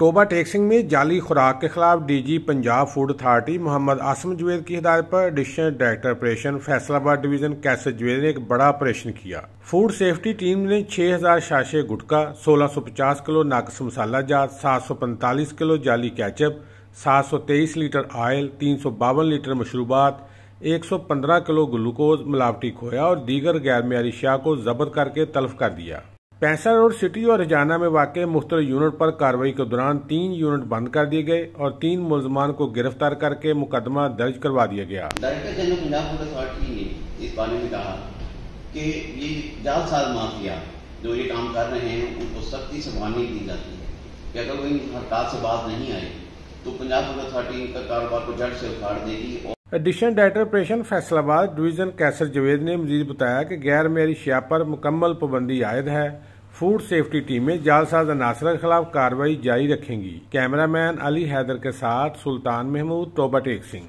توبہ ٹیک سنگھ میں جعلی خوراک کے خلاف D G Punjab food authority Muhammad Asim Javed کی ہدایت پر additional director operation Faisalabad division کیسر جوید نے ایک بڑا آپریشن کیا۔ فوڈ سیفٹی ٹیم نے 6000 شاشے گٹکا، 1650 کلو ناقص مسالہ جات، 745 کلو جعلی کیچپ، 723 لیٹر آئل، 352 لیٹر مشروبات، 115 کلو گلوکوز، ملاوٹی کھویا اور دیگر غیر معیاری اشیاء کو ضبط کر کے تلف کر دیا۔ پیسہ روڈ سٹی اور ہجانہ میں واقع مختلف یونٹ پر کارروائی کے دوران 3 یونٹ بند کر دیے گئے اور 3 ملزمان کو گرفتار کر کے مقدمہ درج کروا دیا گیا۔ Director general Punjab food authority نے اس بارے میں کہا کہ یہ جعل ساز مافیا جو یہ کام کر رہے ہیں ان کو سختی سے وارننگ دی جاتی ہے کہ اگر وہ ان حرکات سے باز نہیں آئے تو پنجاب فوڈ اتھارٹی کا کاروبار کو جڑ سے اکھاڑ دے گی۔ Additional director operation Faisalabad division کیسر جوید نے مزید بتایا کہ غیر معیاری اشیاء پر مکمل پابندی عائد ہے۔ فوڈ سیفٹی ٹیمیں جعل ساز عناصر کے خلاف کارروائی جاری رکھیں گی۔ کیمرہ مین علی حیدر کے ساتھ سلطان محمود، توبہ ٹیک سنگھ۔